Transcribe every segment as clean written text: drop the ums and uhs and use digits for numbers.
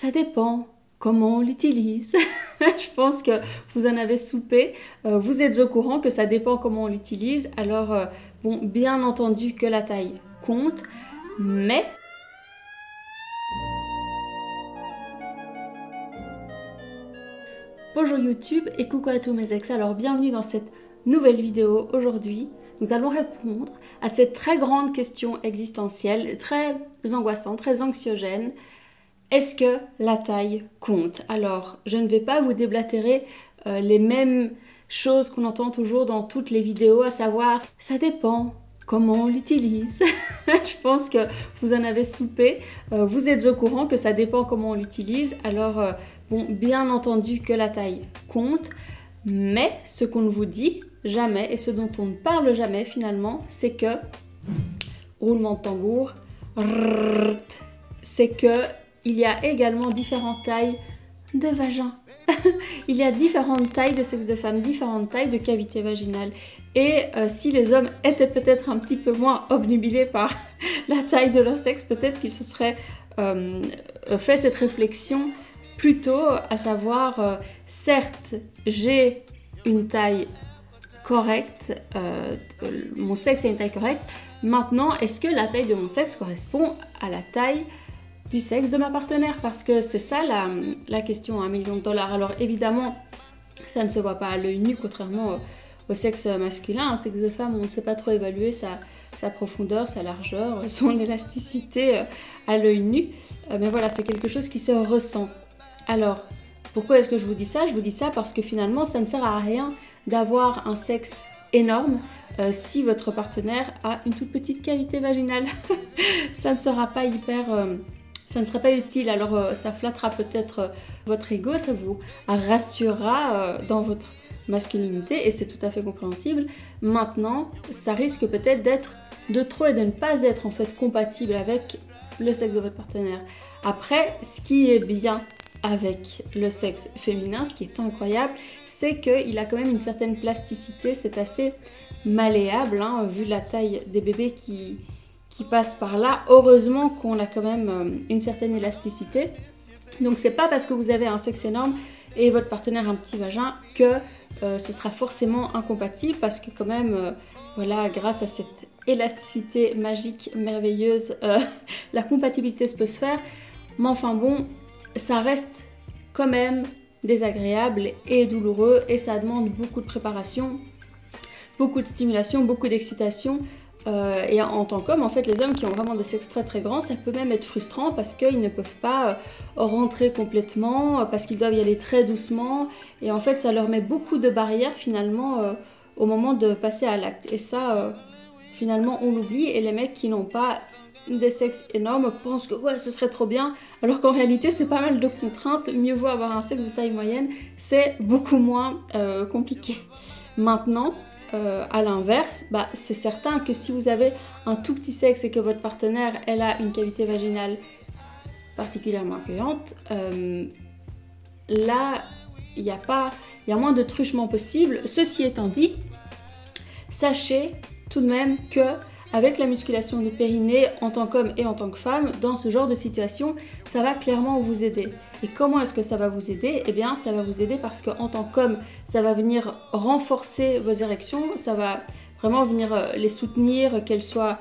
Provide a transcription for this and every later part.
Ça dépend comment on l'utilise. Je pense que vous en avez soupé. Vous êtes au courant que ça dépend comment on l'utilise. Alors, bon, bien entendu que la taille compte, mais bonjour YouTube et coucou à tous mes ex. Alors, bienvenue dans cette nouvelle vidéo. Aujourd'hui, nous allons répondre à cette très grande question existentielle, très angoissante, très anxiogène. Est-ce que la taille compte? Alors, je ne vais pas vous déblatérer les mêmes choses qu'on entend toujours dans toutes les vidéos, à savoir, ça dépend comment on l'utilise. Je pense que vous en avez soupé. Vous êtes au courant que ça dépend comment on l'utilise. Alors, bon, bien entendu que la taille compte, mais ce qu'on ne vous dit jamais et ce dont on ne parle jamais finalement, c'est que, roulement de tambour, c'est que il y a également différentes tailles de vagin. Il y a différentes tailles de sexe de femme, différentes tailles de cavité vaginale. Et si les hommes étaient peut-être un petit peu moins obnubilés par la taille de leur sexe, peut-être qu'ils se seraient fait cette réflexion plus tôt, à savoir, certes, j'ai une taille correcte, mon sexe a une taille correcte, maintenant, est-ce que la taille de mon sexe correspond à la taille du sexe de ma partenaire? Parce que c'est ça la question à $1 million. Alors évidemment, ça ne se voit pas à l'œil nu, contrairement au sexe masculin. Un sexe de femme, on ne sait pas trop évaluer sa profondeur, sa largeur, son élasticité à l'œil nu. Mais voilà, c'est quelque chose qui se ressent. Alors, pourquoi est-ce que je vous dis ça? Je vous dis ça parce que finalement, ça ne sert à rien d'avoir un sexe énorme si votre partenaire a une toute petite cavité vaginale. Ça ne sera pas ça ne sera pas utile. Alors ça flattera peut-être votre ego, ça vous rassurera dans votre masculinité et c'est tout à fait compréhensible. Maintenant, ça risque peut-être d'être de trop et de ne pas être en fait compatible avec le sexe de votre partenaire. Après, ce qui est bien avec le sexe féminin, ce qui est incroyable, c'est qu'il a quand même une certaine plasticité, c'est assez malléable, hein, vu la taille des bébés qui passent par là. Heureusement qu'on a quand même une certaine élasticité. Donc c'est pas parce que vous avez un sexe énorme et votre partenaire un petit vagin que ce sera forcément incompatible, parce que quand même, voilà, grâce à cette élasticité magique, merveilleuse, la compatibilité peut se faire. Mais enfin bon, ça reste quand même désagréable et douloureux et ça demande beaucoup de préparation, beaucoup de stimulation, beaucoup d'excitation. Et en tant qu'homme, en fait, les hommes qui ont vraiment des sexes très très grands, ça peut même être frustrant parce qu'ils ne peuvent pas rentrer complètement, parce qu'ils doivent y aller très doucement. Et en fait, ça leur met beaucoup de barrières finalement au moment de passer à l'acte. Et ça, finalement, on l'oublie. Et les mecs qui n'ont pas des sexes énormes pensent que ouais, ce serait trop bien, alors qu'en réalité, c'est pas mal de contraintes. Mieux vaut avoir un sexe de taille moyenne, c'est beaucoup moins compliqué. Maintenant, à l'inverse, c'est certain que si vous avez un tout petit sexe et que votre partenaire, elle a une cavité vaginale particulièrement accueillante, là, il y a moins de truchement possible. Ceci étant dit, sachez tout de même que avec la musculation du périnée en tant qu'homme et en tant que femme, dans ce genre de situation, ça va clairement vous aider. Et comment est-ce que ça va vous aider? Eh bien, ça va vous aider parce qu'en tant qu'homme, ça va venir renforcer vos érections, ça va vraiment venir les soutenir, qu'elles soient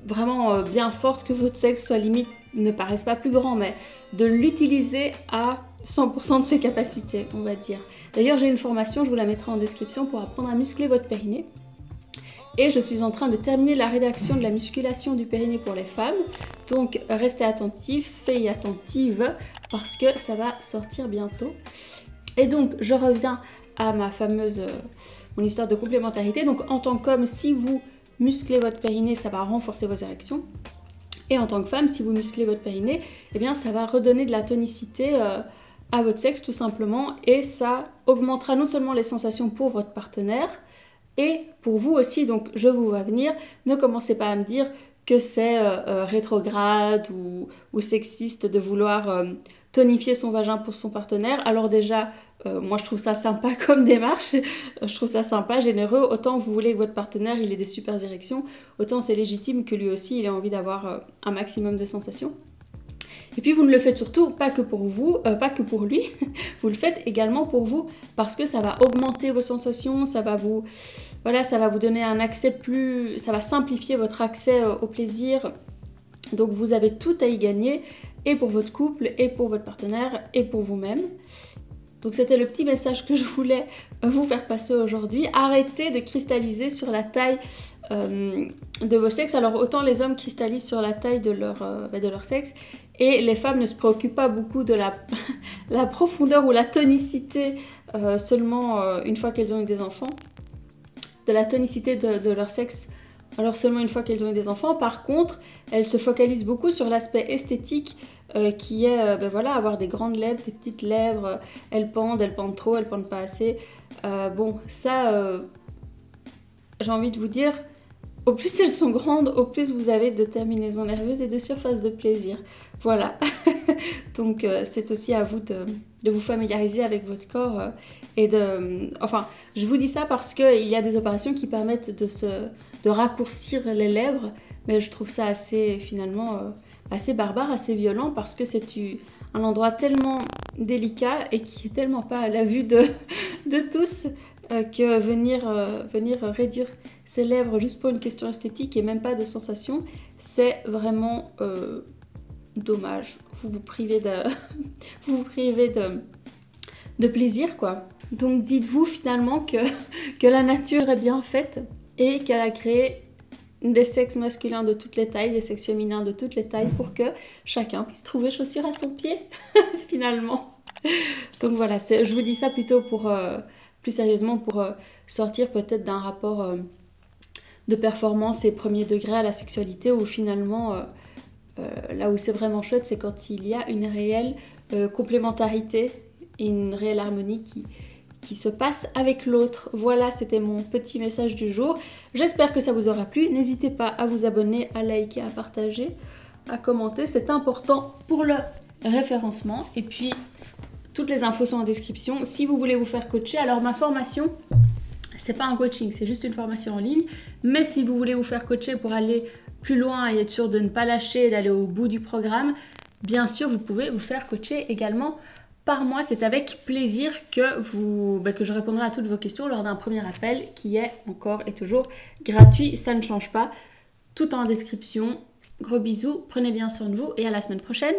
vraiment bien fortes, que votre sexe soit limite, ne paraisse pas plus grand, mais de l'utiliser à 100% de ses capacités, on va dire. D'ailleurs, j'ai une formation, je vous la mettrai en description, pour apprendre à muscler votre périnée. Et je suis en train de terminer la rédaction de la musculation du périnée pour les femmes. Donc restez attentifs, filles attentives, parce que ça va sortir bientôt. Et donc je reviens à mon histoire de complémentarité. Donc en tant qu'homme, si vous musclez votre périnée, ça va renforcer vos érections. Et en tant que femme, si vous musclez votre périnée, eh bien ça va redonner de la tonicité à votre sexe tout simplement. Et ça augmentera non seulement les sensations pour votre partenaire, et pour vous aussi. Donc je vous vois venir, ne commencez pas à me dire que c'est rétrograde ou sexiste de vouloir tonifier son vagin pour son partenaire. Alors déjà, moi je trouve ça sympa comme démarche, je trouve ça sympa, généreux. Autant vous voulez que votre partenaire il ait des super érections, autant c'est légitime que lui aussi il ait envie d'avoir un maximum de sensations. Et puis vous ne le faites surtout pas que pour vous, pas que pour lui, vous le faites également pour vous parce que ça va augmenter vos sensations, ça va vous, voilà, ça va vous donner un accès plus, ça va simplifier votre accès au plaisir. Donc vous avez tout à y gagner, et pour votre couple, et pour votre partenaire, et pour vous-même. Donc c'était le petit message que je voulais vous faire passer aujourd'hui. Arrêtez de cristalliser sur la taille de vos sexes. Alors autant les hommes cristallisent sur la taille de leur sexe, et les femmes ne se préoccupent pas beaucoup de la profondeur ou la tonicité seulement une fois qu'elles ont eu des enfants. De la tonicité de leur sexe, alors seulement une fois qu'elles ont eu des enfants. Par contre, elles se focalisent beaucoup sur l'aspect esthétique qui est voilà, avoir des grandes lèvres, des petites lèvres, elles pendent trop, elles pendent pas assez. Bon, ça, j'ai envie de vous dire, au plus elles sont grandes, au plus vous avez de terminaisons nerveuses et de surface de plaisir. Voilà. Donc c'est aussi à vous de vous familiariser avec votre corps et de... Enfin, je vous dis ça parce qu'il y a des opérations qui permettent de raccourcir les lèvres, mais je trouve ça assez, finalement, assez barbare, assez violent, parce que c'est un endroit tellement délicat et qui est tellement pas à la vue de tous que venir réduire ses lèvres juste pour une question esthétique et même pas de sensation, c'est vraiment dommage. Vous vous privez de plaisir, quoi. Donc dites-vous finalement que la nature est bien faite et qu'elle a créé des sexes masculins de toutes les tailles, des sexes féminins de toutes les tailles pour que chacun puisse trouver chaussure à son pied, finalement. Donc voilà, je vous dis ça plutôt pour, plus sérieusement, pour sortir peut-être d'un rapport de performance et premier degré à la sexualité, où finalement, là où c'est vraiment chouette, c'est quand il y a une réelle complémentarité et une réelle harmonie qui se passe avec l'autre. Voilà, c'était mon petit message du jour. J'espère que ça vous aura plu. N'hésitez pas à vous abonner, à liker, à partager, à commenter. C'est important pour le référencement. Et puis, toutes les infos sont en description. Si vous voulez vous faire coacher, alors ma formation, c'est pas un coaching, c'est juste une formation en ligne. Mais si vous voulez vous faire coacher pour aller plus loin et être sûr de ne pas lâcher et d'aller au bout du programme, bien sûr, vous pouvez vous faire coacher également par moi. C'est avec plaisir que je répondrai à toutes vos questions lors d'un premier appel qui est encore et toujours gratuit. Ça ne change pas. Tout en description. Gros bisous, prenez bien soin de vous et à la semaine prochaine.